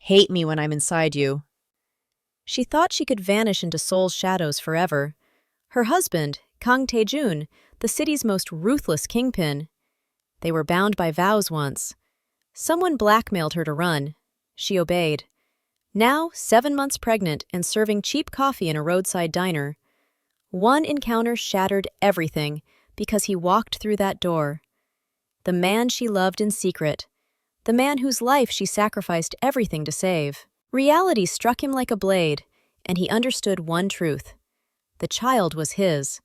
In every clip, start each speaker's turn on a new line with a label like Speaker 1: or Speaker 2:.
Speaker 1: hate me when I'm inside you. She thought she could vanish into Seoul's shadows forever. Her husband, Kang Tae-jun, the city's most ruthless kingpin. They were bound by vows once. Someone blackmailed her to run. She obeyed. Now, 7 months pregnant and serving cheap coffee in a roadside diner. One encounter shattered everything because he walked through that door. The man she loved in secret. The man whose life she sacrificed everything to save. Reality struck him like a blade, and he understood one truth. The child was his.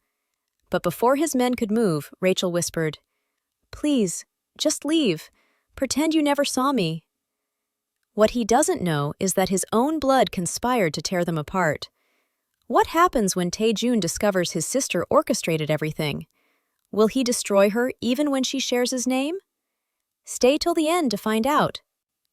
Speaker 1: But before his men could move, Rachel whispered, "Please, just leave. Pretend you never saw me." What he doesn't know is that his own blood conspired to tear them apart. What happens when Tae-jun discovers his sister orchestrated everything? Will he destroy her even when she shares his name? Stay till the end to find out.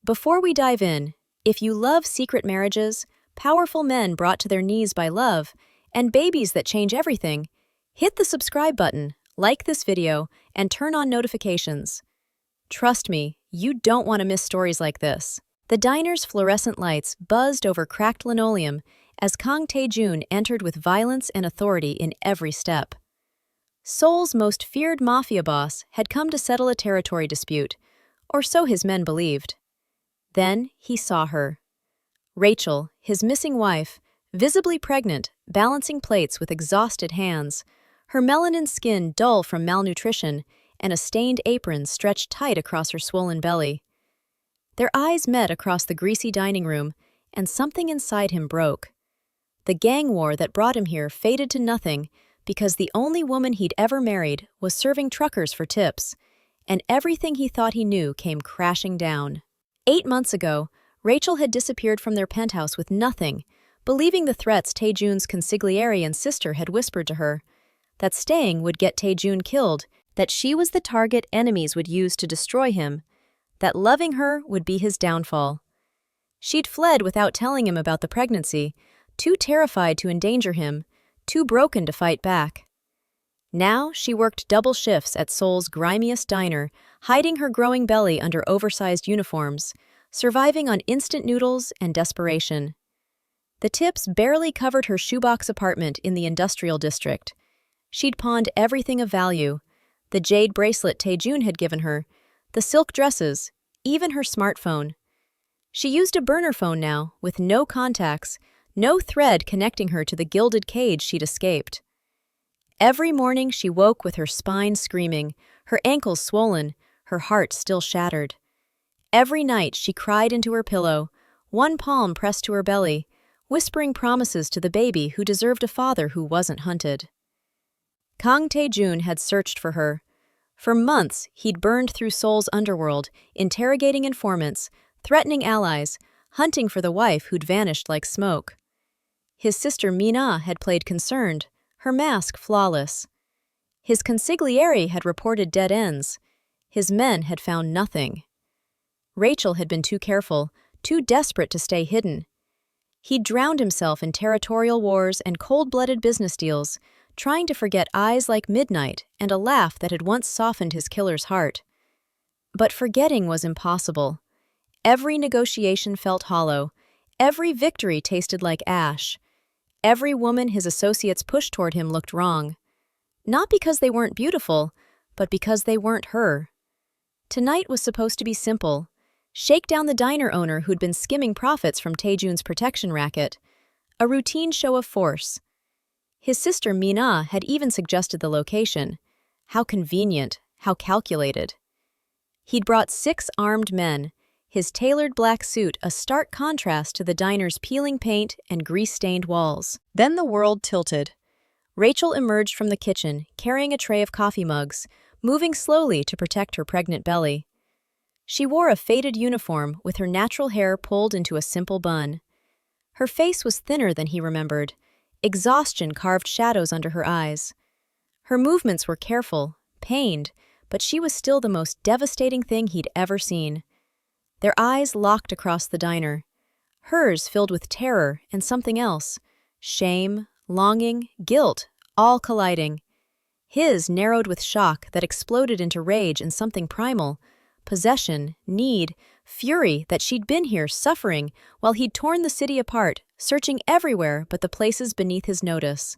Speaker 1: Before we dive in, if you love secret marriages, powerful men brought to their knees by love, and babies that change everything, hit the subscribe button, like this video, and turn on notifications. Trust me, you don't want to miss stories like this. The diner's fluorescent lights buzzed over cracked linoleum as Kang Tae-jun entered with violence and authority in every step. Seoul's most feared mafia boss had come to settle a territory dispute, or so his men believed. Then he saw her. Rachel, his missing wife, visibly pregnant, balancing plates with exhausted hands, her melanin skin dull from malnutrition, and a stained apron stretched tight across her swollen belly. Their eyes met across the greasy dining room, and something inside him broke. The gang war that brought him here faded to nothing because the only woman he'd ever married was serving truckers for tips, and everything he thought he knew came crashing down. 8 months ago, Rachel had disappeared from their penthouse with nothing, believing the threats Tae-jun's consigliere and sister had whispered to her, that staying would get Tae-jun killed, that she was the target enemies would use to destroy him, that loving her would be his downfall. She'd fled without telling him about the pregnancy, too terrified to endanger him, too broken to fight back. Now she worked double shifts at Seoul's grimiest diner, hiding her growing belly under oversized uniforms, surviving on instant noodles and desperation. The tips barely covered her shoebox apartment in the industrial district. She'd pawned everything of value, the jade bracelet Tae-jun had given her, the silk dresses, even her smartphone. She used a burner phone now, with no contacts, no thread connecting her to the gilded cage she'd escaped. Every morning she woke with her spine screaming, her ankles swollen, her heart still shattered. Every night she cried into her pillow, one palm pressed to her belly, whispering promises to the baby who deserved a father who wasn't hunted. Kang Tae-jun had searched for her. For months, he'd burned through Seoul's underworld, interrogating informants, threatening allies, hunting for the wife who'd vanished like smoke. His sister Mina had played concerned, her mask flawless. His consigliere had reported dead ends. His men had found nothing. Rachel had been too careful, too desperate to stay hidden. He'd drowned himself in territorial wars and cold-blooded business deals, trying to forget eyes like midnight and a laugh that had once softened his killer's heart. But forgetting was impossible. Every negotiation felt hollow. Every victory tasted like ash. Every woman his associates pushed toward him looked wrong. Not because they weren't beautiful, but because they weren't her. Tonight was supposed to be simple. Shake down the diner owner who'd been skimming profits from Tae-jun's protection racket. A routine show of force. His sister Mina had even suggested the location. How convenient, how calculated. He'd brought 6 armed men, his tailored black suit a stark contrast to the diner's peeling paint and grease-stained walls. Then the world tilted. Rachel emerged from the kitchen, carrying a tray of coffee mugs, moving slowly to protect her pregnant belly. She wore a faded uniform with her natural hair pulled into a simple bun. Her face was thinner than he remembered. Exhaustion carved shadows under her eyes. Her movements were careful, pained, but she was still the most devastating thing he'd ever seen. Their eyes locked across the diner. Hers filled with terror and something else. Shame, longing, guilt, all colliding. His narrowed with shock that exploded into rage and something primal. Possession, need, fury that she'd been here suffering while he'd torn the city apart, searching everywhere but the places beneath his notice.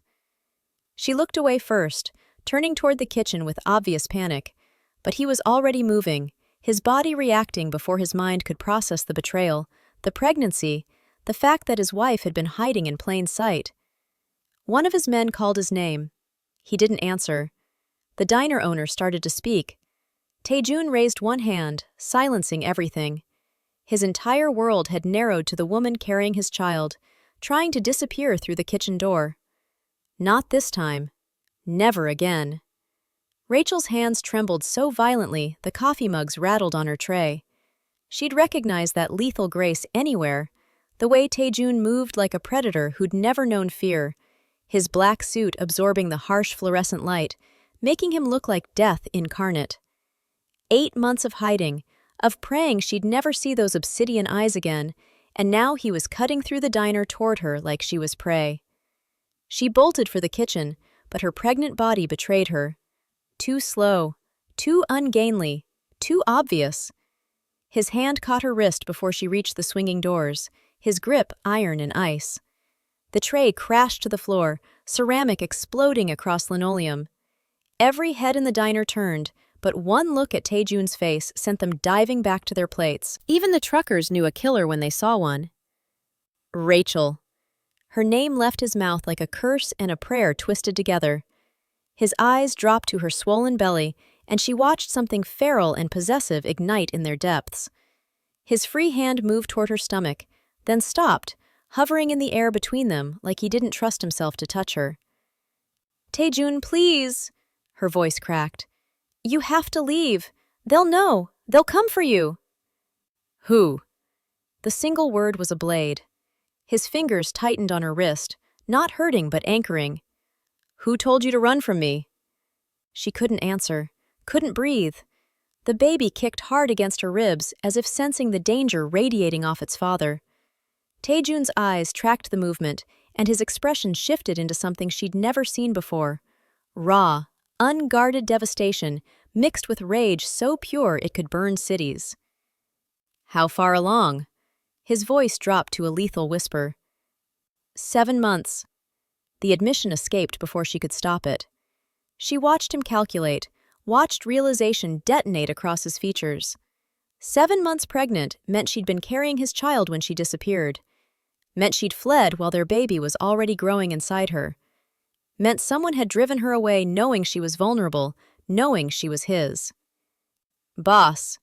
Speaker 1: She looked away first, turning toward the kitchen with obvious panic, but he was already moving, his body reacting before his mind could process the betrayal, the pregnancy, the fact that his wife had been hiding in plain sight. One of his men called his name. He didn't answer. The diner owner started to speak. Tae-jun raised one hand, silencing everything. His entire world had narrowed to the woman carrying his child, trying to disappear through the kitchen door. Not this time. Never again. Rachel's hands trembled so violently the coffee mugs rattled on her tray. She'd recognize that lethal grace anywhere, the way Tae-jun moved like a predator who'd never known fear, his black suit absorbing the harsh fluorescent light, making him look like death incarnate. 8 months of hiding, of praying she'd never see those obsidian eyes again, and now he was cutting through the diner toward her like she was prey. She bolted for the kitchen, but her pregnant body betrayed her. Too slow, too ungainly, too obvious. His hand caught her wrist before she reached the swinging doors, his grip iron and ice. The tray crashed to the floor, ceramic exploding across linoleum. Every head in the diner turned, but one look at Tae-jun's face sent them diving back to their plates. Even the truckers knew a killer when they saw one. Rachel. Her name left his mouth like a curse and a prayer twisted together. His eyes dropped to her swollen belly, and she watched something feral and possessive ignite in their depths. His free hand moved toward her stomach, then stopped, hovering in the air between them like he didn't trust himself to touch her. "Tae-jun, please," her voice cracked. "You have to leave. They'll know. They'll come for you." "Who?" The single word was a blade. His fingers tightened on her wrist, not hurting but anchoring. "Who told you to run from me?" She couldn't answer, couldn't breathe. The baby kicked hard against her ribs as if sensing the danger radiating off its father. Tae-jun's eyes tracked the movement, and his expression shifted into something she'd never seen before. Raw, unguarded devastation, mixed with rage so pure it could burn cities. "How far along?" His voice dropped to a lethal whisper. 7 months. The admission escaped before she could stop it. She watched him calculate, watched realization detonate across his features. 7 months pregnant meant she'd been carrying his child when she disappeared. Meant she'd fled while their baby was already growing inside her. Meant someone had driven her away knowing she was vulnerable, knowing she was his. "Boss."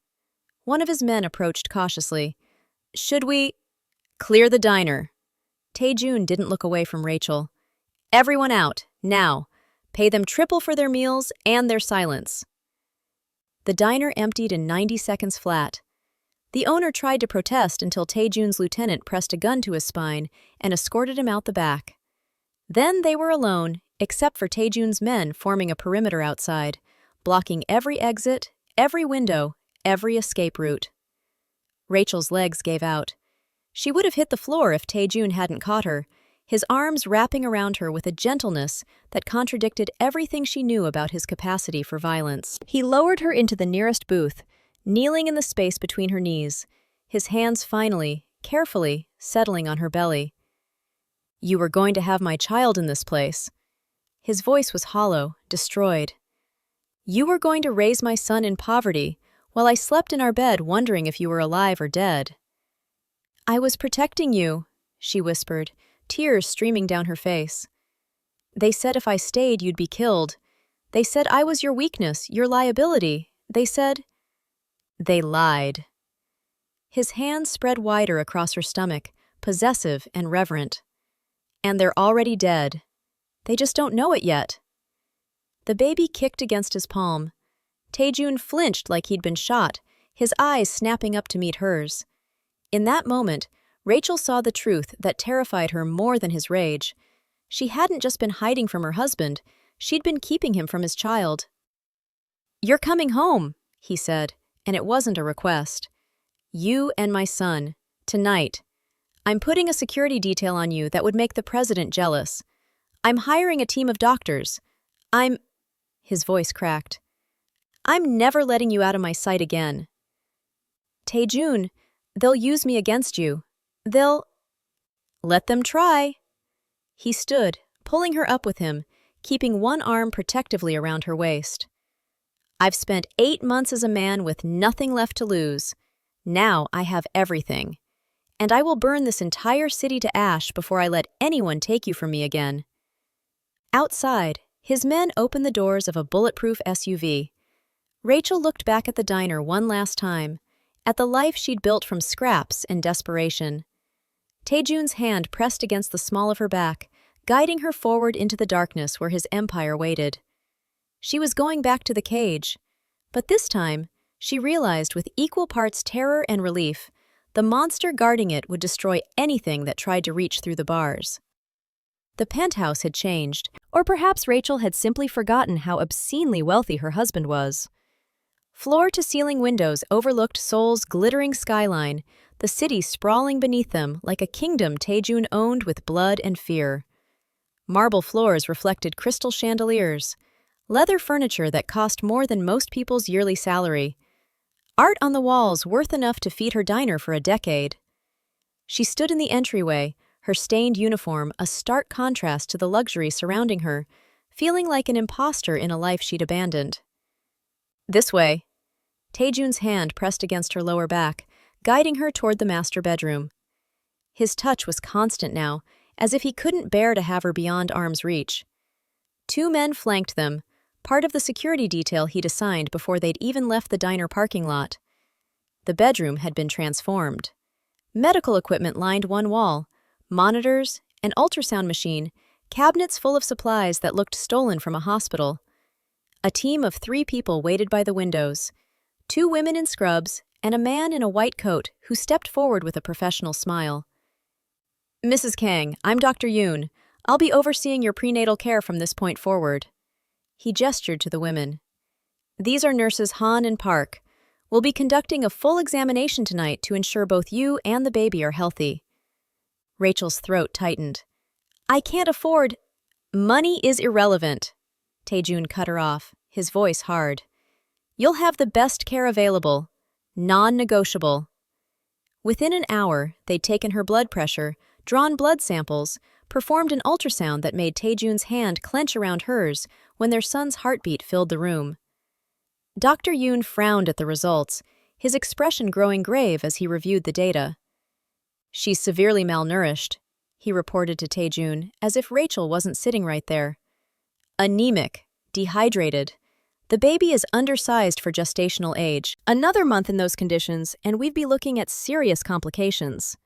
Speaker 1: One of his men approached cautiously. "Should we—" "Clear the diner." Tae-jun didn't look away from Rachel. "Everyone out, now. Pay them triple for their meals and their silence." The diner emptied in 90 seconds flat. The owner tried to protest until Tae-jun's lieutenant pressed a gun to his spine and escorted him out the back. Then they were alone, except for Tae-jun's men forming a perimeter outside, blocking every exit, every window, every escape route. Rachel's legs gave out. She would have hit the floor if Tae-jun hadn't caught her, his arms wrapping around her with a gentleness that contradicted everything she knew about his capacity for violence. He lowered her into the nearest booth, kneeling in the space between her knees, his hands finally, carefully, settling on her belly. "You were going to have my child in this place." His voice was hollow, destroyed. "You were going to raise my son in poverty, while I slept in our bed wondering if you were alive or dead." "I was protecting you," she whispered, tears streaming down her face. "They said if I stayed, you'd be killed. They said I was your weakness, your liability. They said—" "They lied." His hands spread wider across her stomach, possessive and reverent. "And they're already dead. They just don't know it yet." The baby kicked against his palm. Tae-jun flinched like he'd been shot, his eyes snapping up to meet hers. In that moment, Rachel saw the truth that terrified her more than his rage. She hadn't just been hiding from her husband, she'd been keeping him from his child. "You're coming home," he said, and it wasn't a request. "You and my son, tonight. I'm putting a security detail on you that would make the president jealous. I'm hiring a team of doctors. His voice cracked. "I'm never letting you out of my sight again." "Tae-jun, They'll use me against you. They'll— Let them try. He stood, pulling her up with him, keeping one arm protectively around her waist. I've spent 8 months as a man with nothing left to lose. Now I have everything. And I will burn this entire city to ash before I let anyone take you from me again. Outside, his men opened the doors of a bulletproof SUV. Rachel looked back at the diner one last time, at the life she'd built from scraps and desperation. Taejun's hand pressed against the small of her back, guiding her forward into the darkness where his empire waited. She was going back to the cage, but this time, she realized with equal parts terror and relief, the monster guarding it would destroy anything that tried to reach through the bars. The penthouse had changed, or perhaps Rachel had simply forgotten how obscenely wealthy her husband was. Floor-to-ceiling windows overlooked Seoul's glittering skyline, the city sprawling beneath them like a kingdom Taejun owned with blood and fear. Marble floors reflected crystal chandeliers, leather furniture that cost more than most people's yearly salary, art on the walls worth enough to feed her diner for a decade. She stood in the entryway, her stained uniform a stark contrast to the luxury surrounding her, feeling like an imposter in a life she'd abandoned. This way. Taejun's hand pressed against her lower back, guiding her toward the master bedroom. His touch was constant now, as if he couldn't bear to have her beyond arm's reach. 2 men flanked them, part of the security detail he'd assigned before they'd even left the diner parking lot. The bedroom had been transformed. Medical equipment lined one wall, monitors, an ultrasound machine, cabinets full of supplies that looked stolen from a hospital. A team of 3 people waited by the windows, 2 women in scrubs and a man in a white coat who stepped forward with a professional smile. Mrs. Kang, I'm Dr. Yoon. I'll be overseeing your prenatal care from this point forward. He gestured to the women. These are nurses Han and Park. We'll be conducting a full examination tonight to ensure both you and the baby are healthy. Rachel's throat tightened. I can't afford— Money is irrelevant. Taejun cut her off, his voice hard. You'll have the best care available. Non-negotiable. Within an hour, they'd taken her blood pressure, drawn blood samples, performed an ultrasound that made Taejun's hand clench around hers when their son's heartbeat filled the room. Dr. Yoon frowned at the results, his expression growing grave as he reviewed the data. She's severely malnourished, he reported to Taejun, as if Rachel wasn't sitting right there. Anemic, dehydrated. The baby is undersized for gestational age. Another month in those conditions, and we'd be looking at serious complications.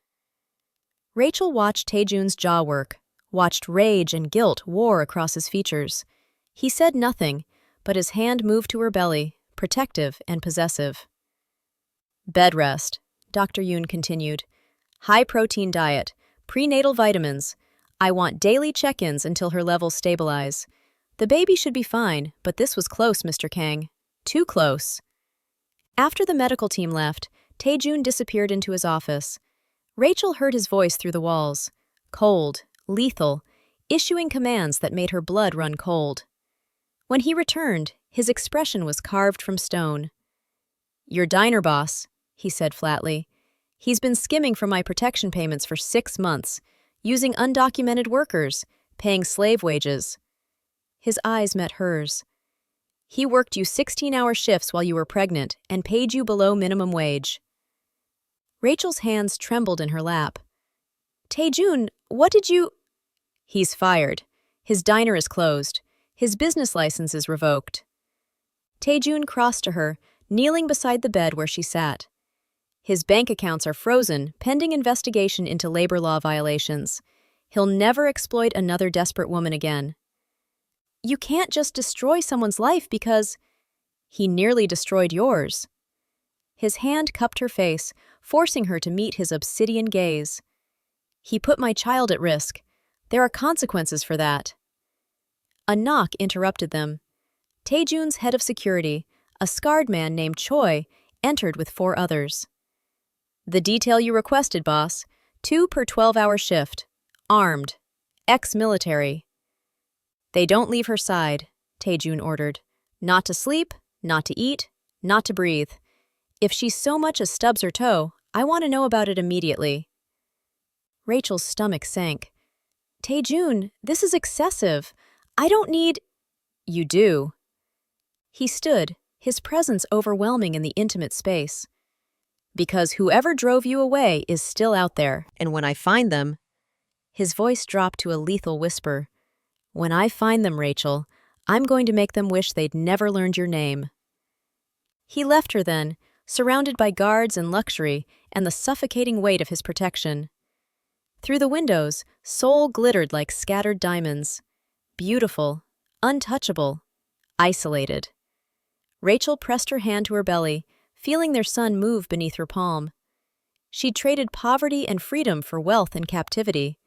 Speaker 1: Rachel watched Taejun's jaw work, watched rage and guilt war across his features. He said nothing, but his hand moved to her belly, protective and possessive. Bed rest, Dr. Yoon continued. High-protein diet, prenatal vitamins. I want daily check-ins until her levels stabilize. The baby should be fine, but this was close, Mr. Kang. Too close. After the medical team left, Taejun disappeared into his office. Rachel heard his voice through the walls, cold, lethal, issuing commands that made her blood run cold. When he returned, his expression was carved from stone. Your diner boss, he said flatly. He's been skimming from my protection payments for 6 months, using undocumented workers, paying slave wages. His eyes met hers. He worked you 16-hour shifts while you were pregnant and paid you below minimum wage. Rachel's hands trembled in her lap. Taejun, what did you— He's fired. His diner is closed. His business license is revoked. Taejun crossed to her, kneeling beside the bed where she sat. His bank accounts are frozen, pending investigation into labor law violations. He'll never exploit another desperate woman again. You can't just destroy someone's life because— He nearly destroyed yours. His hand cupped her face, forcing her to meet his obsidian gaze. He put my child at risk. There are consequences for that. A knock interrupted them. Taejun's head of security, a scarred man named Choi, entered with 4 others. The detail you requested, boss. 2 per 12-hour shift. Armed. Ex-military. They don't leave her side, Taejun ordered. Not to sleep, not to eat, not to breathe. If she so much as stubs her toe, I want to know about it immediately." Rachel's stomach sank. "Tae-jun, this is excessive. I don't need—" "You do." He stood, his presence overwhelming in the intimate space. "Because whoever drove you away is still out there, and when I find them—" His voice dropped to a lethal whisper. "When I find them, Rachel, I'm going to make them wish they'd never learned your name." He left her then, surrounded by guards and luxury and the suffocating weight of his protection. Through the windows, Seoul glittered like scattered diamonds. Beautiful, untouchable, isolated. Rachel pressed her hand to her belly, feeling their sun move beneath her palm. She'd traded poverty and freedom for wealth and captivity.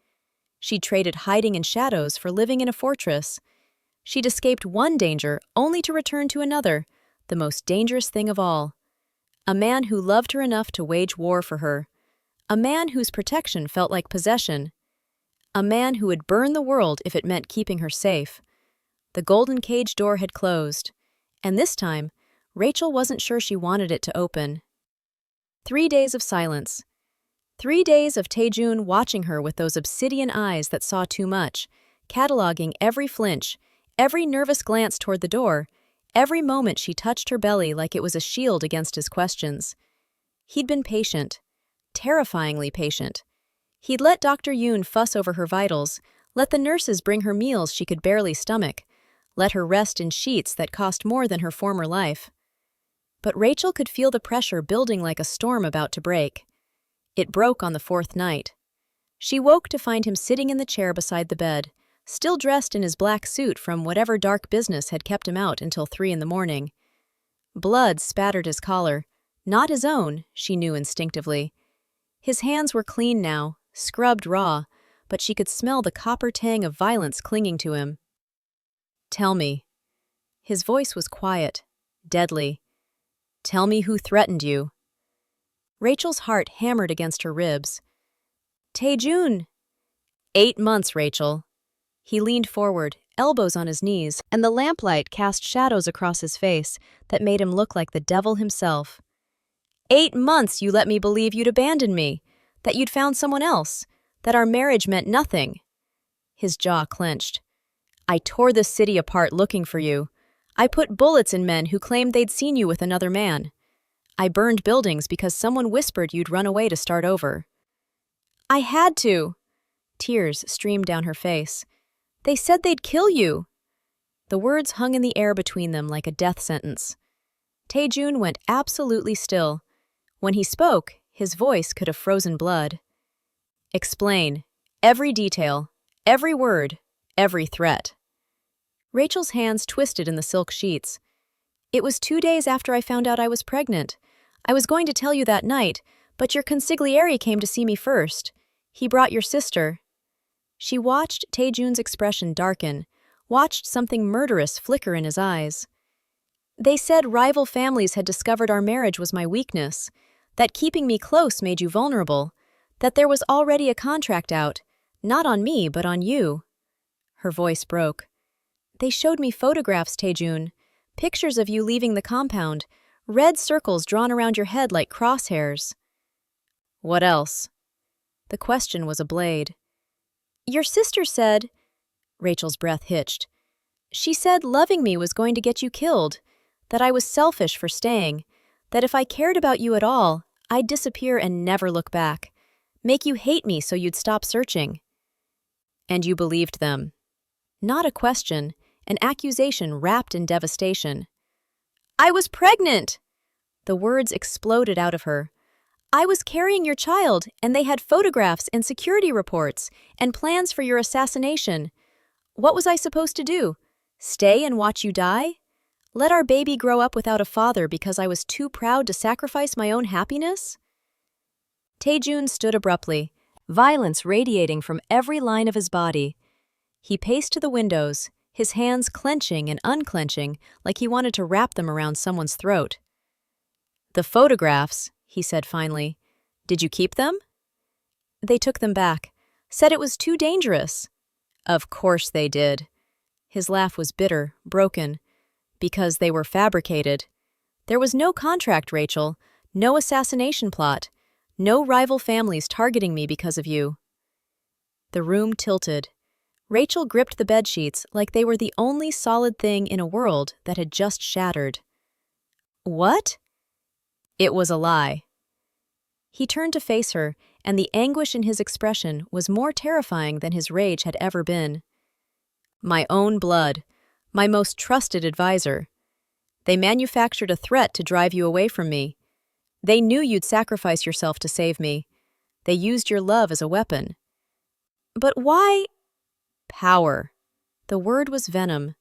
Speaker 1: She'd traded hiding in shadows for living in a fortress. She'd escaped one danger only to return to another, the most dangerous thing of all. A man who loved her enough to wage war for her. A man whose protection felt like possession. A man who would burn the world if it meant keeping her safe. The golden cage door had closed, and this time, Rachel wasn't sure she wanted it to open. 3 days of silence. 3 days of Tae-jun watching her with those obsidian eyes that saw too much, cataloging every flinch, every nervous glance toward the door, every moment she touched her belly like it was a shield against his questions. He'd been patient. Terrifyingly patient. He'd let Dr. Yoon fuss over her vitals, let the nurses bring her meals she could barely stomach, let her rest in sheets that cost more than her former life. But Rachel could feel the pressure building like a storm about to break. It broke on the 4th night. She woke to find him sitting in the chair beside the bed, still dressed in his black suit from whatever dark business had kept him out until 3 in the morning. Blood spattered his collar, not his own, she knew instinctively. His hands were clean now, scrubbed raw, but she could smell the copper tang of violence clinging to him. "Tell me." His voice was quiet, deadly. "Tell me who threatened you." Rachel's heart hammered against her ribs. "Tae-jun." 8 months, Rachel." He leaned forward, elbows on his knees, and the lamplight cast shadows across his face that made him look like the devil himself. 8 months you let me believe you'd abandoned me, that you'd found someone else, that our marriage meant nothing. His jaw clenched. "I tore this city apart looking for you. I put bullets in men who claimed they'd seen you with another man. I burned buildings because someone whispered you'd run away to start over." "I had to." Tears streamed down her face. "They said they'd kill you." The words hung in the air between them like a death sentence. Tae-jun went absolutely still. When he spoke, his voice could have frozen blood. "Explain. Every detail. Every word. Every threat." Rachel's hands twisted in the silk sheets. "It was 2 days after I found out I was pregnant. I was going to tell you that night, but your consigliere came to see me first. He brought your sister." She watched Tae-jun's expression darken, watched something murderous flicker in his eyes. "They said rival families had discovered our marriage was my weakness, that keeping me close made you vulnerable, that there was already a contract out, not on me but on you." Her voice broke. "They showed me photographs, Tae-jun, pictures of you leaving the compound, red circles drawn around your head like crosshairs." "What else?" The question was a blade. "Your sister said—" Rachel's breath hitched. "She said loving me was going to get you killed, that I was selfish for staying, that if I cared about you at all, I'd disappear and never look back, make you hate me so you'd stop searching." "And you believed them?" Not a question, an accusation wrapped in devastation. "I was pregnant!" The words exploded out of her. "I was carrying your child, and they had photographs and security reports and plans for your assassination. What was I supposed to do? Stay and watch you die? Let our baby grow up without a father because I was too proud to sacrifice my own happiness?" Tae-jun stood abruptly, violence radiating from every line of his body. He paced to the windows, his hands clenching and unclenching like he wanted to wrap them around someone's throat. "The photographs," he said finally. "Did you keep them?" "They took them back, said it was too dangerous." "Of course they did." His laugh was bitter, broken. "Because they were fabricated. There was no contract, Rachel, no assassination plot. No rival families targeting me because of you." The room tilted. Rachel gripped the bedsheets like they were the only solid thing in a world that had just shattered. "What?" It was a lie. He turned to face her, and the anguish in his expression was more terrifying than his rage had ever been. "My own blood, my most trusted advisor. They manufactured a threat to drive you away from me. They knew you'd sacrifice yourself to save me. They used your love as a weapon." "But why—" "Power." The word was venom.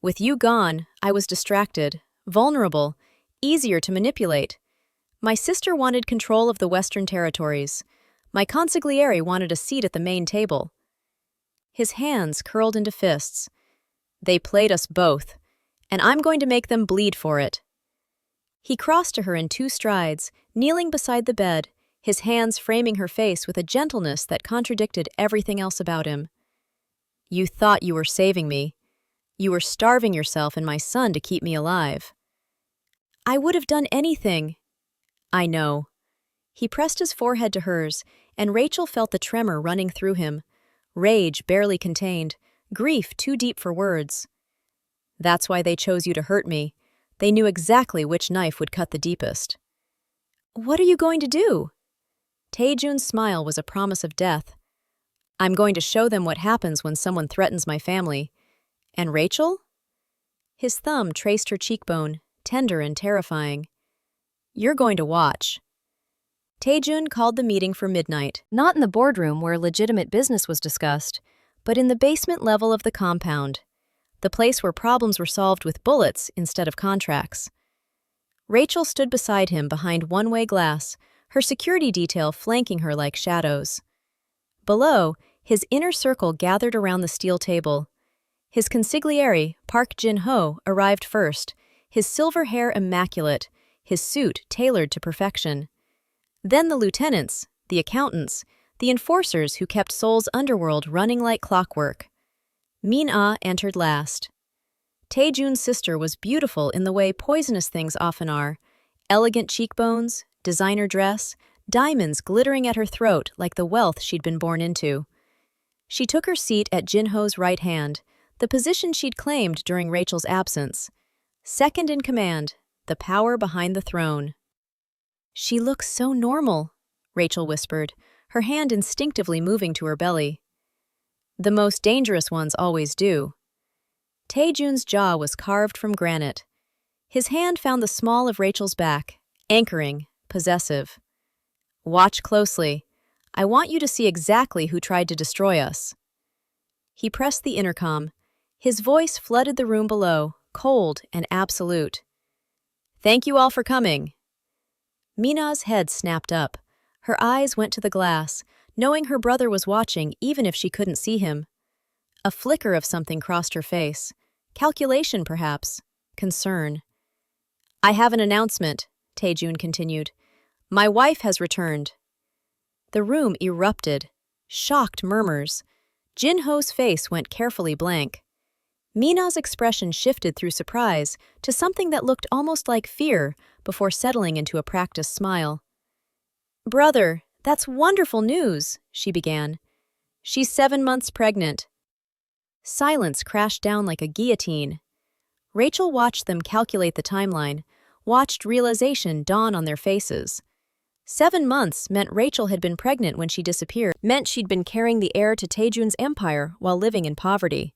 Speaker 1: "With you gone, I was distracted, vulnerable, easier to manipulate. My sister wanted control of the Western territories. My consigliere wanted a seat at the main table." His hands curled into fists. "They played us both, and I'm going to make them bleed for it." He crossed to her in 2 strides, kneeling beside the bed, his hands framing her face with a gentleness that contradicted everything else about him. "You thought you were saving me. You were starving yourself and my son to keep me alive." "I would have done anything." "I know." He pressed his forehead to hers, and Rachel felt the tremor running through him. Rage barely contained, grief too deep for words. "That's why they chose you to hurt me. They knew exactly which knife would cut the deepest." "What are you going to do?" Taejun's smile was a promise of death. "I'm going to show them what happens when someone threatens my family. And Rachel?" His thumb traced her cheekbone, tender and terrifying. "You're going to watch." Taejun called the meeting for midnight, not in the boardroom where legitimate business was discussed, but in the basement level of the compound, the place where problems were solved with bullets instead of contracts. Rachel stood beside him behind one-way glass, her security detail flanking her like shadows. Below, his inner circle gathered around the steel table. His consigliere, Park Jin-ho, arrived first, his silver hair immaculate, his suit tailored to perfection. Then the lieutenants, the accountants, the enforcers who kept Seoul's underworld running like clockwork. Min-ah entered last. Taejun's sister was beautiful in the way poisonous things often are: elegant cheekbones, designer dress, diamonds glittering at her throat like the wealth she'd been born into. She took her seat at Jin-ho's right hand, the position she'd claimed during Rachel's absence. Second in command, the power behind the throne. "She looks so normal," Rachel whispered, her hand instinctively moving to her belly. "The most dangerous ones always do." Taejun's jaw was carved from granite. His hand found the small of Rachel's back, anchoring, possessive. "Watch closely. I want you to see exactly who tried to destroy us." He pressed the intercom. His voice flooded the room below, cold and absolute. "Thank you all for coming." Mina's head snapped up. Her eyes went to the glass, knowing her brother was watching even if she couldn't see him. A flicker of something crossed her face. Calculation, perhaps. Concern. "I have an announcement," Taejun continued. "My wife has returned." The room erupted. Shocked murmurs. Jin-ho's face went carefully blank. Mina's expression shifted through surprise to something that looked almost like fear before settling into a practiced smile. "Brother, that's wonderful news," she began. "She's 7 months pregnant." Silence crashed down like a guillotine. Rachel watched them calculate the timeline, watched realization dawn on their faces. 7 months meant Rachel had been pregnant when she disappeared, meant she'd been carrying the heir to Taejun's empire while living in poverty.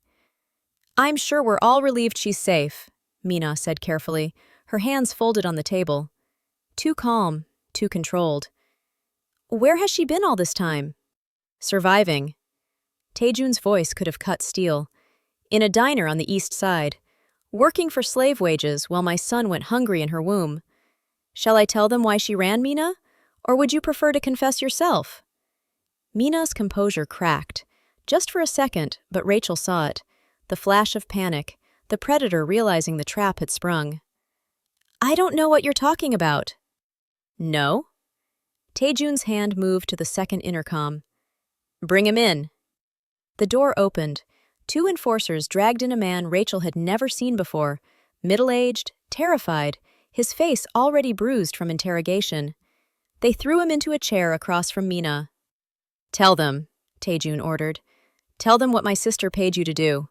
Speaker 1: "I'm sure we're all relieved she's safe," Mina said carefully, her hands folded on the table. Too calm, too controlled. "Where has she been all this time?" "Surviving." Taejun's voice could have cut steel. "In a diner on the east side. Working for slave wages while my son went hungry in her womb. Shall I tell them why she ran, Mina? Or would you prefer to confess yourself?" Mina's composure cracked. Just for a second, but Rachel saw it. The flash of panic, the predator realizing the trap had sprung. "I don't know what you're talking about." "No?" Taejun's hand moved to the second intercom. "Bring him in." The door opened. 2 enforcers dragged in a man Rachel had never seen before, middle-aged, terrified, his face already bruised from interrogation. They threw him into a chair across from Mina. "Tell them," Taejun ordered. "Tell them what my sister paid you to do."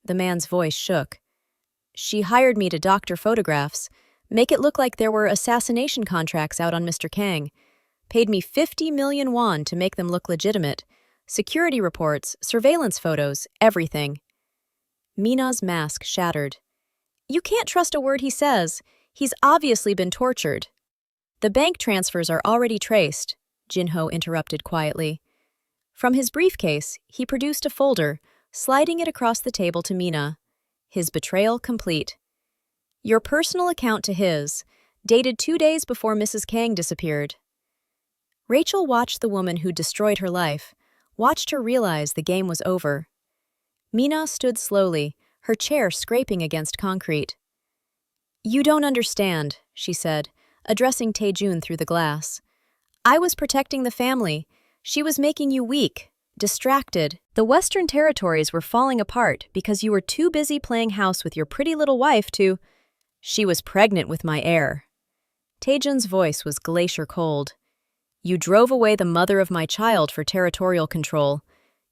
Speaker 1: The man's voice shook. "She hired me to doctor photographs, make it look like there were assassination contracts out on Mr. Kang. Paid me 50 million won to make them look legitimate. Security reports, surveillance photos, everything." Mina's mask shattered. "You can't trust a word he says. He's obviously been tortured." "The bank transfers are already traced," Jinho interrupted quietly. From his briefcase, he produced a folder, sliding it across the table to Mina. His betrayal complete. "Your personal account to his, dated 2 days before Mrs. Kang disappeared." Rachel watched the woman who destroyed her life, watched her realize the game was over. Mina stood slowly, her chair scraping against concrete. "You don't understand," she said, addressing Taejun through the glass. "I was protecting the family. She was making you weak, distracted. The Western territories were falling apart because you were too busy playing house with your pretty little wife to—" "She was pregnant with my heir." Taejun's voice was glacier cold. "You drove away the mother of my child for territorial control.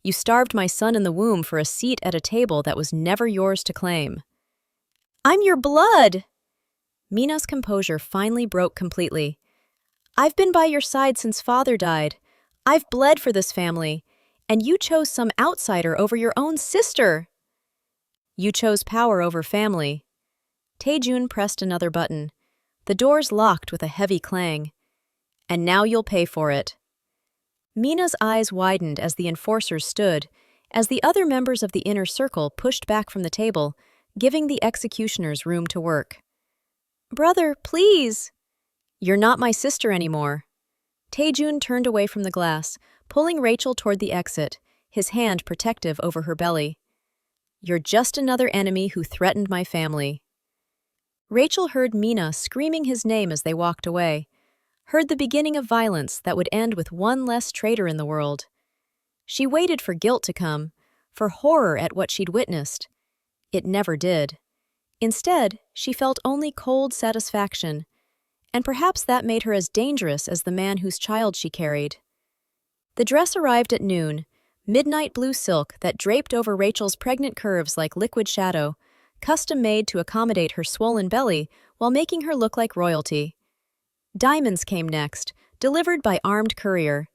Speaker 1: You starved my son in the womb for a seat at a table that was never yours to claim." "I'm your blood!" Mina's composure finally broke completely. "I've been by your side since father died. I've bled for this family, and you chose some outsider over your own sister." "You chose power over family." Taejun pressed another button. The doors locked with a heavy clang. "And now you'll pay for it." Mina's eyes widened as the enforcers stood, as the other members of the inner circle pushed back from the table, giving the executioners room to work. "Brother, please!" "You're not my sister anymore." Taejun turned away from the glass, pulling Rachel toward the exit, his hand protective over her belly. "You're just another enemy who threatened my family." Rachel heard Mina screaming his name as they walked away, heard the beginning of violence that would end with one less traitor in the world. She waited for guilt to come, for horror at what she'd witnessed. It never did. Instead, she felt only cold satisfaction, and perhaps that made her as dangerous as the man whose child she carried. The dress arrived at noon, midnight blue silk that draped over Rachel's pregnant curves like liquid shadow, custom-made to accommodate her swollen belly while making her look like royalty. Diamonds came next, delivered by armed courier.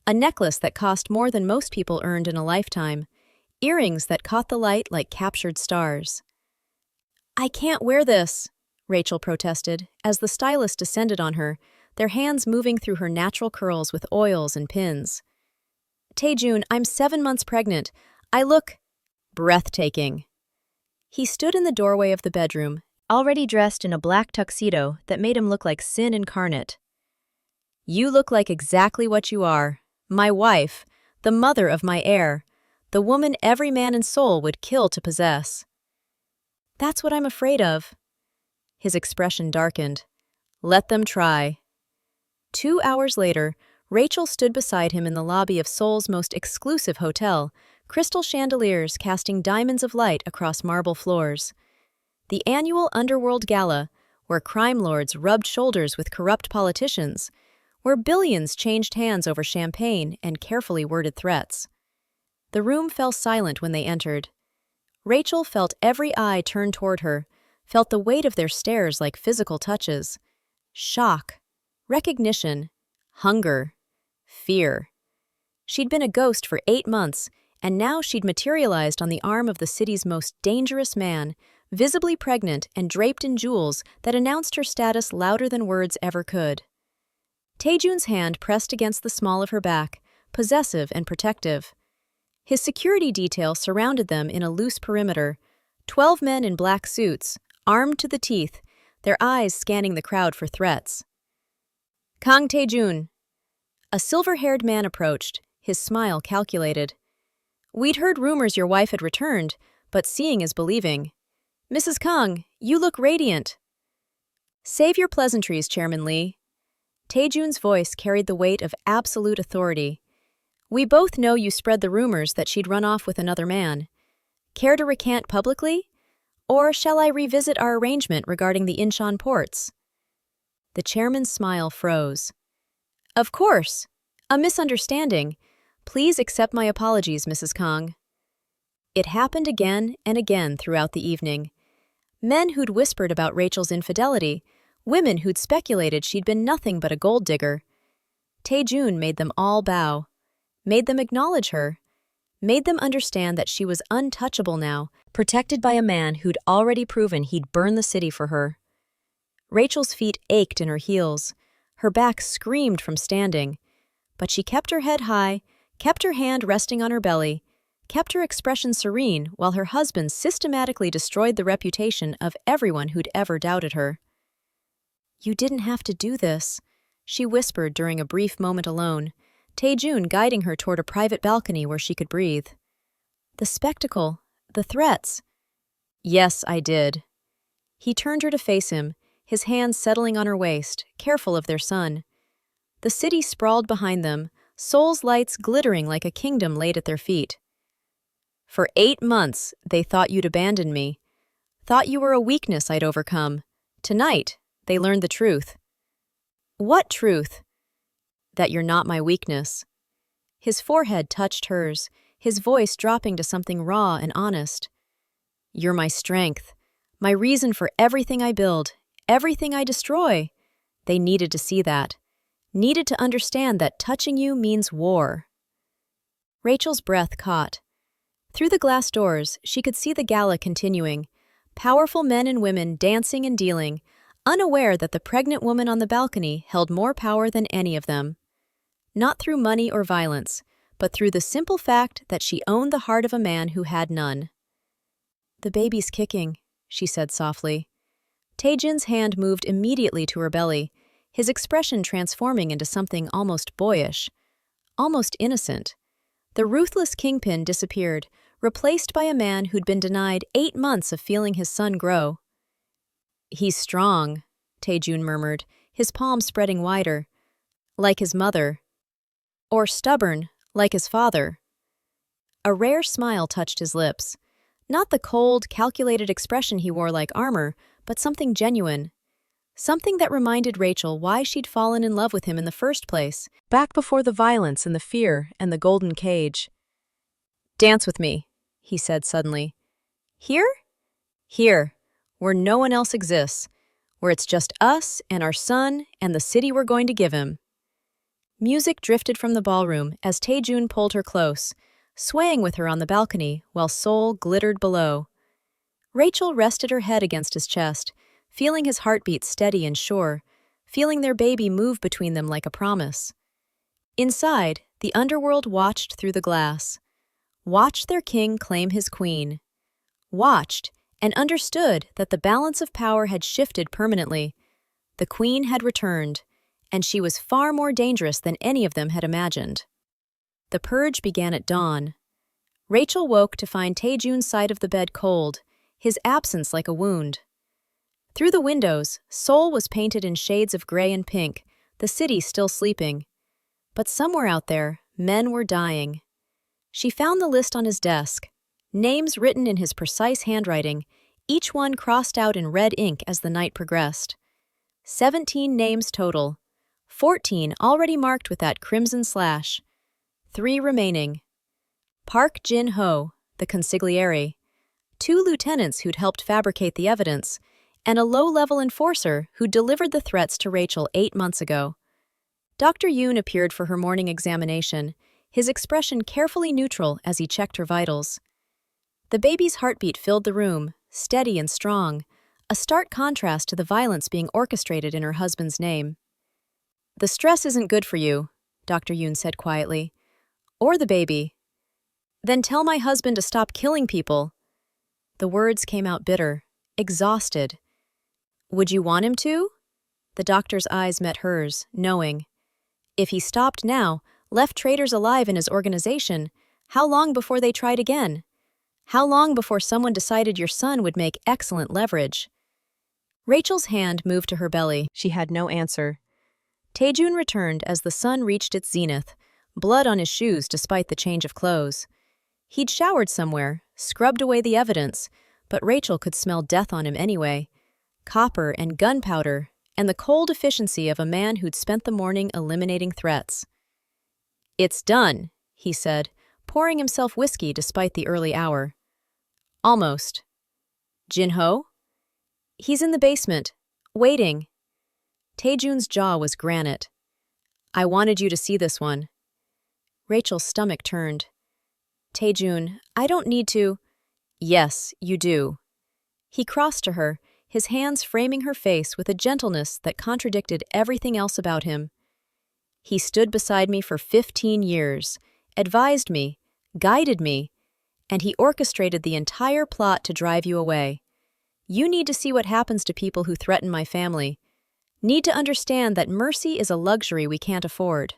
Speaker 1: A necklace that cost more than most people earned in a lifetime. Earrings that caught the light like captured stars. "I can't wear this," Rachel protested, as the stylist descended on her, their hands moving through her natural curls with oils and pins. "Taejun, I'm 7 months pregnant. I look breathtaking." He stood in the doorway of the bedroom, already dressed in a black tuxedo that made him look like sin incarnate. "You look like exactly what you are, my wife, the mother of my heir, the woman every man in Seoul would kill to possess." "That's what I'm afraid of." His expression darkened. "Let them try." 2 hours later, Rachel stood beside him in the lobby of Seoul's most exclusive hotel, crystal chandeliers casting diamonds of light across marble floors. The annual Underworld Gala, where crime lords rubbed shoulders with corrupt politicians, where billions changed hands over champagne and carefully worded threats. The room fell silent when they entered. Rachel felt every eye turn toward her, felt the weight of their stares like physical touches. Shock, recognition, hunger, fear. She'd been a ghost for 8 months, and now she'd materialized on the arm of the city's most dangerous man, visibly pregnant and draped in jewels that announced her status louder than words ever could. Taejun's hand pressed against the small of her back, possessive and protective. His security detail surrounded them in a loose perimeter, 12 men in black suits, armed to the teeth, their eyes scanning the crowd for threats. "Kang Taejun." A silver-haired man approached, his smile calculated. "We'd heard rumors your wife had returned, but seeing is believing. Mrs. Kang, you look radiant." "Save your pleasantries, Chairman Lee." Taejun's voice carried the weight of absolute authority. "We both know you spread the rumors that she'd run off with another man. Care to recant publicly? Or shall I revisit our arrangement regarding the Incheon ports?" The chairman's smile froze. Of course. A misunderstanding. Please accept my apologies, Mrs. Kong. It happened again and again throughout the evening. Men who'd whispered about Rachel's infidelity, women who'd speculated she'd been nothing but a gold digger. Tae-jun made them all bow, made them acknowledge her, made them understand that she was untouchable now, protected by a man who'd already proven he'd burn the city for her. Rachel's feet ached in her heels, her back screamed from standing, but she kept her head high, kept her hand resting on her belly, kept her expression serene while her husband systematically destroyed the reputation of everyone who'd ever doubted her. "You didn't have to do this," she whispered during a brief moment alone, Tae-jun guiding her toward a private balcony where she could breathe. "The spectacle, the threats." "Yes, I did." He turned her to face him, his hands settling on her waist, careful of their son. The city sprawled behind them, Seoul's lights glittering like a kingdom laid at their feet. "For 8 months, they thought you'd abandoned me. Thought you were a weakness I'd overcome. Tonight, they learned the truth." "What truth?" "That you're not my weakness." His forehead touched hers, his voice dropping to something raw and honest. "You're my strength, my reason for everything I build, everything I destroy." They needed to see that. Needed to understand that touching you means war. Rachel's breath caught. Through the glass doors, she could see the gala continuing, powerful men and women dancing and dealing, unaware that the pregnant woman on the balcony held more power than any of them. Not through money or violence, but through the simple fact that she owned the heart of a man who had none. "The baby's kicking," she said softly. Tae-jun's hand moved immediately to her belly, his expression transforming into something almost boyish, almost innocent. The ruthless kingpin disappeared, replaced by a man who'd been denied 8 months of feeling his son grow. "He's strong," Tae-jun murmured, his palms spreading wider. "Like his mother. Or stubborn, like his father." A rare smile touched his lips. Not the cold, calculated expression he wore like armor, but something genuine. Something that reminded Rachel why she'd fallen in love with him in the first place, back before the violence and the fear and the golden cage. "Dance with me," he said suddenly. "Here?" "Here, where no one else exists, where it's just us and our son and the city we're going to give him." Music drifted from the ballroom as Tae-jun pulled her close, swaying with her on the balcony while Seoul glittered below. Rachel rested her head against his chest, feeling his heartbeat steady and sure, feeling their baby move between them like a promise. Inside, the underworld watched through the glass, watched their king claim his queen, watched and understood that the balance of power had shifted permanently. The queen had returned, and she was far more dangerous than any of them had imagined. The purge began at dawn. Rachel woke to find Tae-jun's side of the bed cold, his absence like a wound. Through the windows, Seoul was painted in shades of gray and pink, the city still sleeping. But somewhere out there, men were dying. She found the list on his desk, names written in his precise handwriting, each one crossed out in red ink as the night progressed. 17 names total, 14 already marked with that crimson slash. 3 remaining. Park Jin-ho, the consigliere, 2 lieutenants who'd helped fabricate the evidence, and a low-level enforcer who delivered the threats to Rachel 8 months ago. Dr. Yoon appeared for her morning examination, his expression carefully neutral as he checked her vitals. The baby's heartbeat filled the room, steady and strong, a stark contrast to the violence being orchestrated in her husband's name. "The stress isn't good for you," Dr. Yoon said quietly. "Or the baby." "Then tell my husband to stop killing people." The words came out bitter, exhausted. "Would you want him to?" The doctor's eyes met hers, knowing. If he stopped now, left traitors alive in his organization, how long before they tried again? How long before someone decided your son would make excellent leverage? Rachel's hand moved to her belly. She had no answer. Tae-jun returned as the sun reached its zenith, blood on his shoes despite the change of clothes. He'd showered somewhere, scrubbed away the evidence, but Rachel could smell death on him anyway. Copper and gunpowder, and the cold efficiency of a man who'd spent the morning eliminating threats. "It's done," he said, pouring himself whiskey despite the early hour. "Almost." "Jin-ho?" "He's in the basement, waiting." Taejun's jaw was granite. "I wanted you to see this one." Rachel's stomach turned. "Taejun, I don't need to—" "Yes, you do." He crossed to her, his hands framing her face with a gentleness that contradicted everything else about him. "He stood beside me for 15 years, advised me, guided me, and he orchestrated the entire plot to drive you away. You need to see what happens to people who threaten my family. Need to understand that mercy is a luxury we can't afford."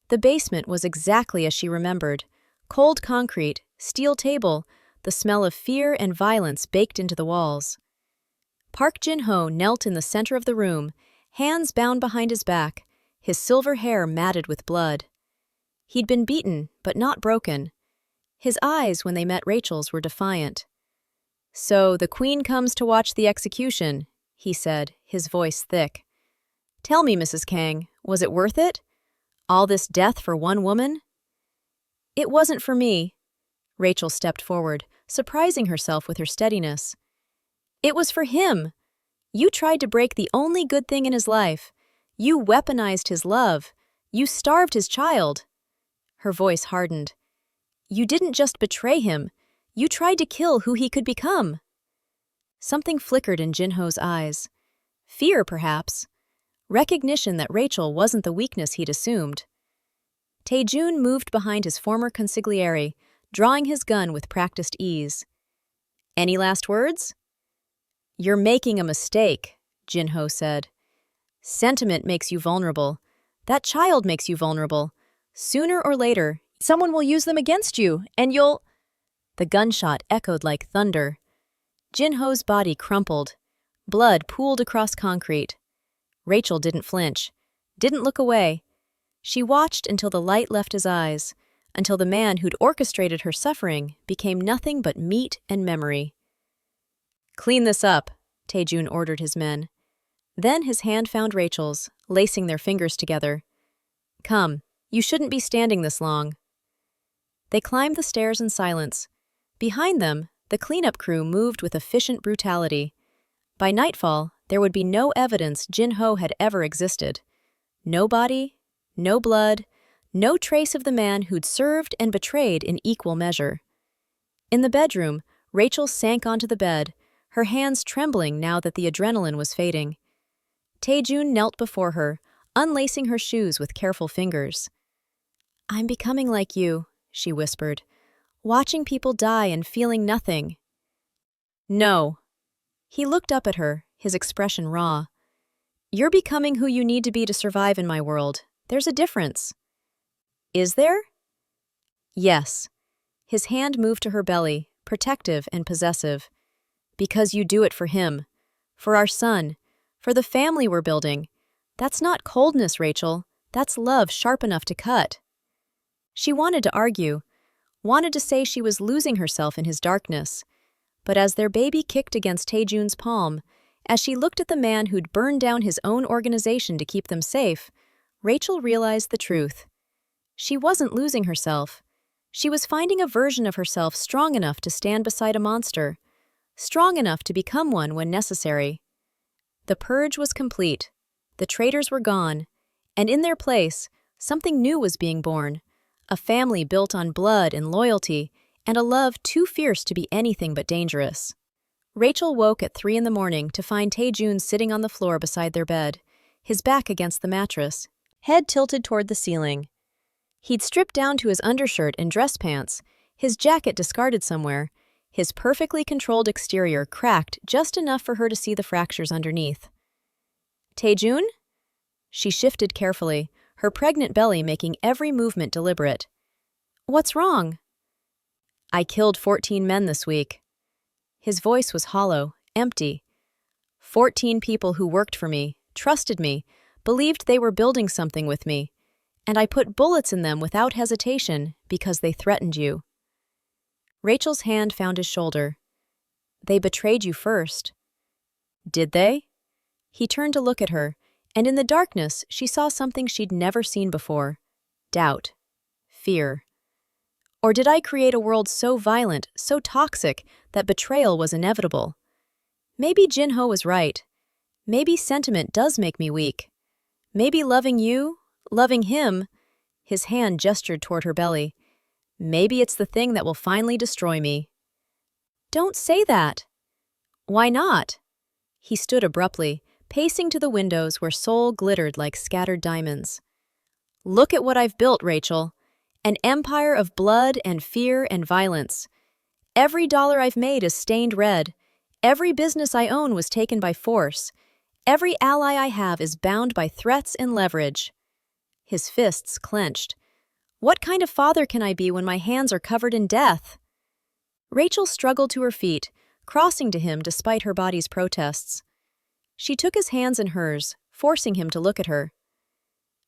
Speaker 1: The basement was exactly as she remembered. Cold concrete, steel table, the smell of fear and violence baked into the walls. Park Jin-ho knelt in the center of the room, hands bound behind his back, his silver hair matted with blood. He'd been beaten, but not broken. His eyes, when they met Rachel's, were defiant. "So the queen comes to watch the execution," he said, his voice thick. "Tell me, Mrs. Kang, was it worth it? All this death for one woman?" "It wasn't for me." Rachel stepped forward, surprising herself with her steadiness. "It was for him. You tried to break the only good thing in his life. You weaponized his love. You starved his child." Her voice hardened. "You didn't just betray him. You tried to kill who he could become." Something flickered in Jin-ho's eyes. Fear, perhaps. Recognition that Rachel wasn't the weakness he'd assumed. Taejun moved behind his former consigliere, drawing his gun with practiced ease. "Any last words?" "You're making a mistake," Jin-ho said. "Sentiment makes you vulnerable. That child makes you vulnerable. Sooner or later, someone will use them against you, and you'll—" The gunshot echoed like thunder. Jin-ho's body crumpled. Blood pooled across concrete. Rachel didn't flinch, didn't look away. She watched until the light left his eyes, until the man who'd orchestrated her suffering became nothing but meat and memory. "Clean this up," Taejun ordered his men. Then his hand found Rachel's, lacing their fingers together. "Come, you shouldn't be standing this long." They climbed the stairs in silence. Behind them, the cleanup crew moved with efficient brutality. By nightfall, there would be no evidence Jin-ho had ever existed. No body, no blood, no trace of the man who'd served and betrayed in equal measure. In the bedroom, Rachel sank onto the bed, her hands trembling now that the adrenaline was fading. Taejun knelt before her, unlacing her shoes with careful fingers. "I'm becoming like you," she whispered, "watching people die and feeling nothing." "No." He looked up at her, his expression raw. "You're becoming who you need to be to survive in my world. There's a difference." "Is there?" "Yes." His hand moved to her belly, protective and possessive. "Because you do it for him. For our son. For the family we're building. That's not coldness, Rachel. That's love sharp enough to cut." She wanted to argue, wanted to say she was losing herself in his darkness. But as their baby kicked against Taejun's palm, as she looked at the man who'd burned down his own organization to keep them safe, Rachel realized the truth. She wasn't losing herself. She was finding a version of herself strong enough to stand beside a monster, strong enough to become one when necessary. The purge was complete. The traitors were gone, and in their place, something new was being born, a family built on blood and loyalty, and a love too fierce to be anything but dangerous. Rachel woke at 3 a.m. to find Taejun sitting on the floor beside their bed, his back against the mattress, head tilted toward the ceiling. He'd stripped down to his undershirt and dress pants, his jacket discarded somewhere, his perfectly controlled exterior cracked just enough for her to see the fractures underneath. "Taejun?" She shifted carefully, her pregnant belly making every movement deliberate. "What's wrong?" "I killed 14 men this week." His voice was hollow, empty. 14 people who worked for me, trusted me, believed they were building something with me, and I put bullets in them without hesitation because they threatened you. Rachel's hand found his shoulder. "They betrayed you first." "Did they?" He turned to look at her, and in the darkness she saw something she'd never seen before. Doubt. Fear. Or did I create a world so violent, so toxic, that betrayal was inevitable? Maybe Jinho was right. Maybe sentiment does make me weak. Maybe loving you, loving him, his hand gestured toward her belly. Maybe it's the thing that will finally destroy me. Don't say that. Why not? He stood abruptly, pacing to the windows where Seoul glittered like scattered diamonds. Look at what I've built, Rachel. An empire of blood and fear and violence. Every dollar I've made is stained red. Every business I own was taken by force. Every ally I have is bound by threats and leverage. His fists clenched. What kind of father can I be when my hands are covered in death? Rachel struggled to her feet, crossing to him despite her body's protests. She took his hands in hers, forcing him to look at her.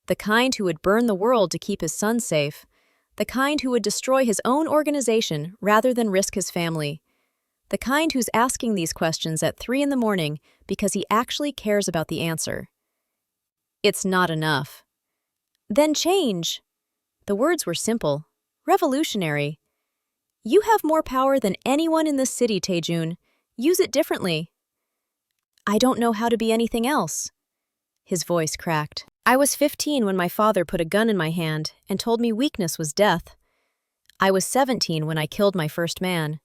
Speaker 1: The kind who would burn the world to keep his son safe. The kind who would destroy his own organization rather than risk his family. The kind who's asking these questions at 3 in the morning because he actually cares about the answer. It's not enough. Then change. The words were simple, revolutionary. You have more power than anyone in this city, Taejun. Use it differently. I don't know how to be anything else. His voice cracked. I was 15 when my father put a gun in my hand and told me weakness was death. I was 17 when I killed my first man.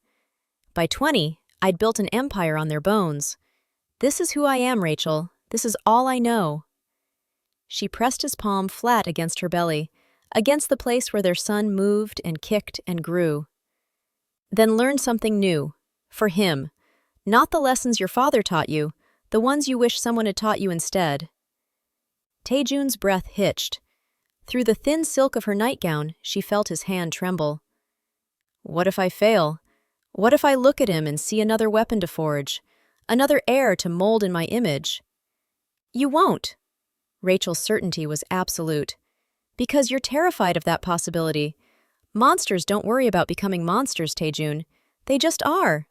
Speaker 1: By 20, I'd built an empire on their bones. This is who I am, Rachel. This is all I know. She pressed his palm flat against her belly, against the place where their son moved and kicked and grew. Then learn something new. For him. Not the lessons your father taught you, the ones you wish someone had taught you instead. Taejun's breath hitched. Through the thin silk of her nightgown, she felt his hand tremble. What if I fail? What if I look at him and see another weapon to forge? Another heir to mold in my image? You won't. Rachel's certainty was absolute. Because you're terrified of that possibility. Monsters don't worry about becoming monsters, Taejun. They just are.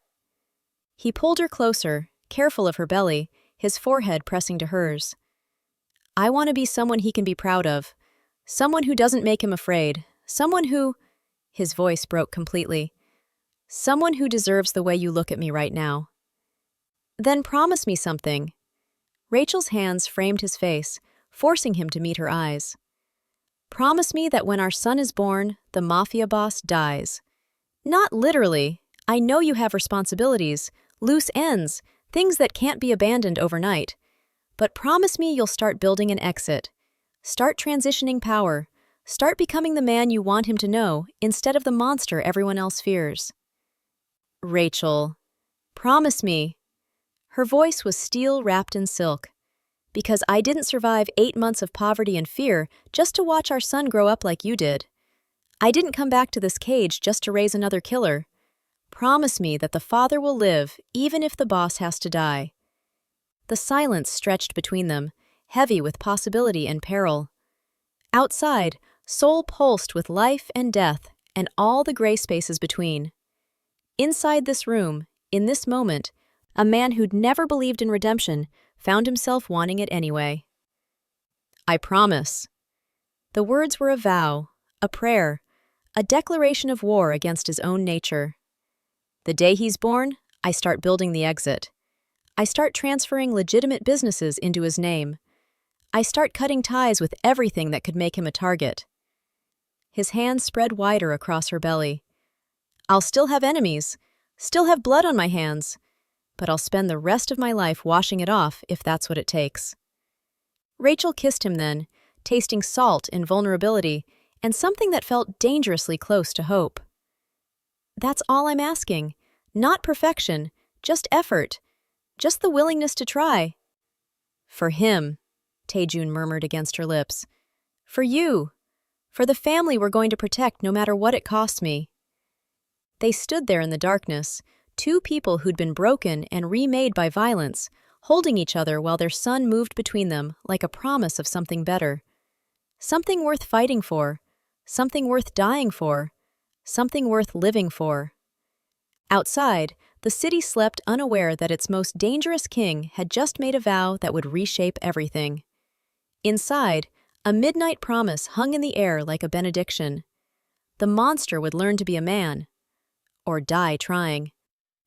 Speaker 1: He pulled her closer, careful of her belly, his forehead pressing to hers. I want to be someone he can be proud of. Someone who doesn't make him afraid. Someone who... His voice broke completely. Someone who deserves the way you look at me right now. Then promise me something. Rachel's hands framed his face, forcing him to meet her eyes. Promise me that when our son is born, the mafia boss dies. Not literally. I know you have responsibilities, loose ends, things that can't be abandoned overnight. But promise me you'll start building an exit. Start transitioning power. Start becoming the man you want him to know, instead of the monster everyone else fears. Rachel, promise me. Her voice was steel wrapped in silk. Because I didn't survive 8 months of poverty and fear just to watch our son grow up like you did. I didn't come back to this cage just to raise another killer. Promise me that the father will live even if the boss has to die. The silence stretched between them, heavy with possibility and peril. Outside, Seoul pulsed with life and death and all the gray spaces between. Inside this room, in this moment, a man who'd never believed in redemption found himself wanting it anyway. I promise. The words were a vow, a prayer, a declaration of war against his own nature. The day he's born, I start building the exit. I start transferring legitimate businesses into his name. I start cutting ties with everything that could make him a target. His hands spread wider across her belly. I'll still have enemies, still have blood on my hands, but I'll spend the rest of my life washing it off if that's what it takes. Rachel kissed him then, tasting salt and vulnerability, and something that felt dangerously close to hope. That's all I'm asking. Not perfection, just effort. Just the willingness to try. For him, Taejun murmured against her lips. For you. For the family we're going to protect no matter what it costs me. They stood there in the darkness, two people who'd been broken and remade by violence, holding each other while their son moved between them like a promise of something better. Something worth fighting for. Something worth dying for. Something worth living for. Outside, the city slept unaware that its most dangerous king had just made a vow that would reshape everything. Inside, a midnight promise hung in the air like a benediction. The monster would learn to be a man, or die trying.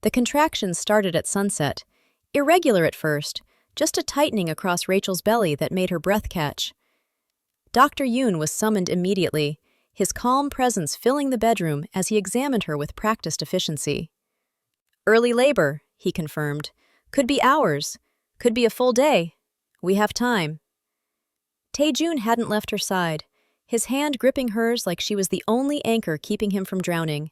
Speaker 1: The contractions started at sunset, irregular at first, just a tightening across Rachel's belly that made her breath catch. Dr. Yoon was summoned immediately, his calm presence filling the bedroom as he examined her with practiced efficiency. "Early labor," he confirmed. "Could be hours. Could be a full day. We have time." Tae-joon hadn't left her side, his hand gripping hers like she was the only anchor keeping him from drowning.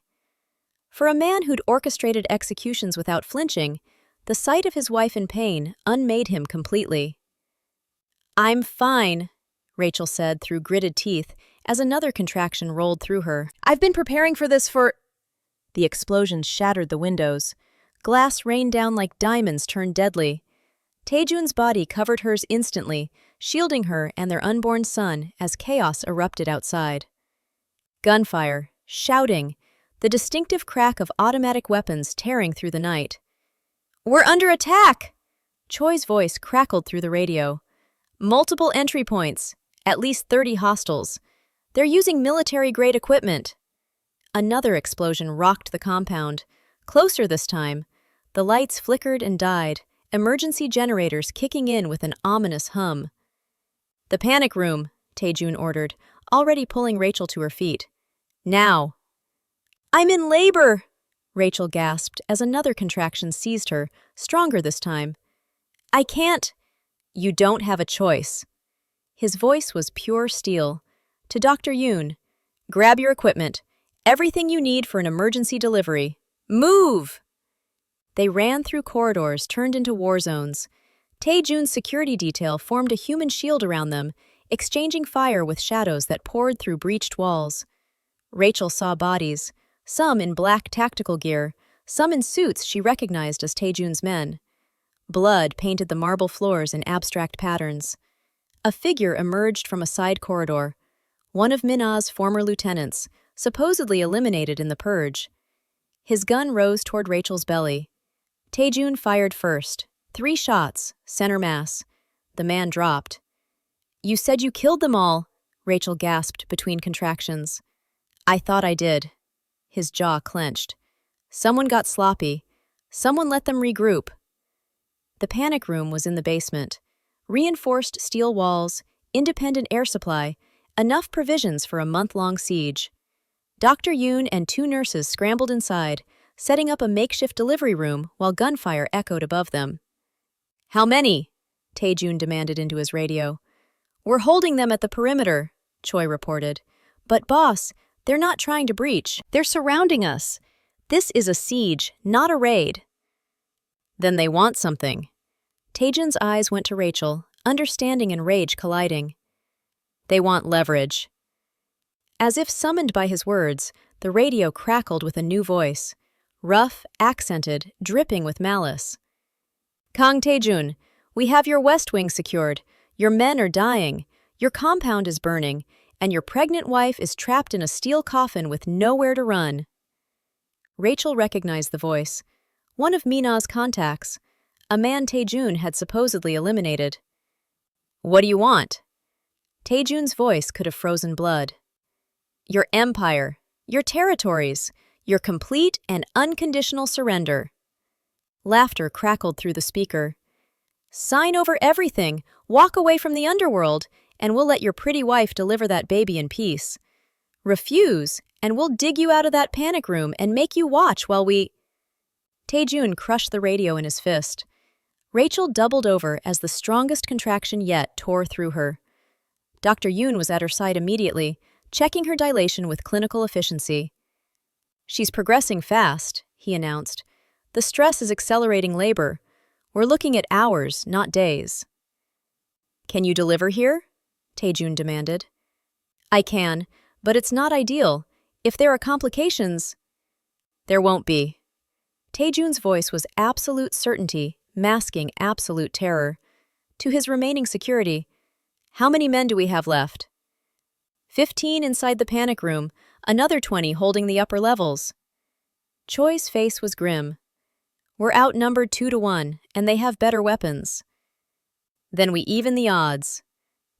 Speaker 1: For a man who'd orchestrated executions without flinching, the sight of his wife in pain unmade him completely. "I'm fine," Rachel said through gritted teeth as another contraction rolled through her. "I've been preparing for this for—" The explosions shattered the windows. Glass rained down like diamonds turned deadly. Tae-joon's body covered hers instantly, shielding her and their unborn son as chaos erupted outside. Gunfire, shouting, the distinctive crack of automatic weapons tearing through the night. "We're under attack!" Choi's voice crackled through the radio. "Multiple entry points, at least 30 hostiles. They're using military-grade equipment." Another explosion rocked the compound. Closer this time. The lights flickered and died, emergency generators kicking in with an ominous hum. "The panic room," Tae-joon ordered, already pulling Rachel to her feet. "Now." "I'm in labor!" Rachel gasped as another contraction seized her, stronger this time. "I can't—" "You don't have a choice." His voice was pure steel. To Dr. Yoon, "Grab your equipment. Everything you need for an emergency delivery. Move!" They ran through corridors turned into war zones. Tae-joon's security detail formed a human shield around them, exchanging fire with shadows that poured through breached walls. Rachel saw bodies, some in black tactical gear, some in suits she recognized as Tae-joon's men. Blood painted the marble floors in abstract patterns. A figure emerged from a side corridor, one of Minna's former lieutenants, supposedly eliminated in the purge. His gun rose toward Rachel's belly. Tae-joon fired first. 3 shots, center mass. The man dropped. "You said you killed them all," Rachel gasped between contractions. "I thought I did." His jaw clenched. Someone got sloppy. Someone let them regroup. The panic room was in the basement. Reinforced steel walls, independent air supply, enough provisions for a month-long siege. Dr. Yoon and 2 nurses scrambled inside, setting up a makeshift delivery room while gunfire echoed above them. "How many?" Tae-joon demanded into his radio. "We're holding them at the perimeter," Choi reported. "But boss, they're not trying to breach. They're surrounding us. This is a siege, not a raid." "Then they want something." Tae-joon's eyes went to Rachel, understanding and rage colliding. "They want leverage." As if summoned by his words, the radio crackled with a new voice. Rough, accented, dripping with malice. "Kang Tae-joon, we have your West Wing secured. Your men are dying. Your compound is burning. And your pregnant wife is trapped in a steel coffin with nowhere to run." Rachel recognized the voice. One of Minna's contacts. A man Tae-joon had supposedly eliminated. "What do you want?" Tae-joon's voice could have frozen blood. "Your empire. Your territories. Your complete and unconditional surrender." Laughter crackled through the speaker. "Sign over everything, walk away from the underworld, and we'll let your pretty wife deliver that baby in peace. Refuse, and we'll dig you out of that panic room and make you watch while we—" Tae-joon crushed the radio in his fist. Rachel doubled over as the strongest contraction yet tore through her. Dr. Yoon was at her side immediately, checking her dilation with clinical efficiency. "She's progressing fast," he announced. "The stress is accelerating labor. We're looking at hours, not days." "Can you deliver here?" Tae-joon demanded. "I can, but it's not ideal. If there are complications—" "There won't be." Tae-joon's voice was absolute certainty, masking absolute terror. To his remaining security, "How many men do we have left?" 15 inside the panic room, another 20 holding the upper levels." Choi's face was grim. We're outnumbered 2-1, and they have better weapons. Then we even the odds.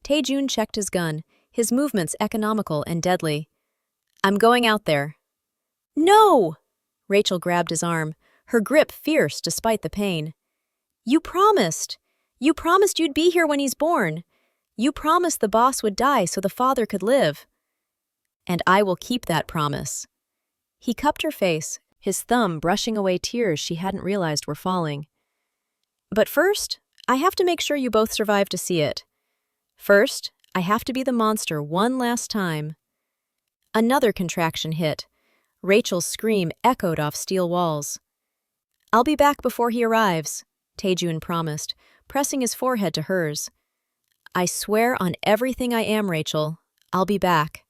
Speaker 1: Tae-jun checked his gun, his movements economical and deadly. I'm going out there. No! Rachel grabbed his arm, her grip fierce despite the pain. You promised! You promised you'd be here when he's born. You promised the boss would die so the father could live. And I will keep that promise. He cupped her face, his thumb brushing away tears she hadn't realized were falling. But first, I have to make sure you both survive to see it. First, I have to be the monster one last time. Another contraction hit. Rachel's scream echoed off steel walls. I'll be back before he arrives, Tae-jun promised, pressing his forehead to hers. I swear on everything I am, Rachel. I'll be back.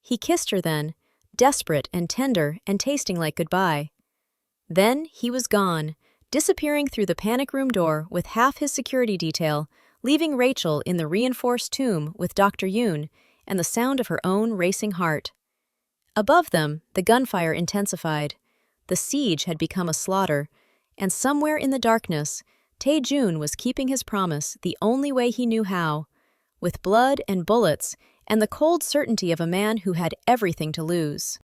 Speaker 1: He kissed her then, desperate and tender and tasting like goodbye. Then he was gone, disappearing through the panic room door with half his security detail, leaving Rachel in the reinforced tomb with Dr. Yoon and the sound of her own racing heart. Above them, the gunfire intensified. The siege had become a slaughter, and somewhere in the darkness, Tae-jun was keeping his promise the only way he knew how, with blood and bullets and the cold certainty of a man who had everything to lose.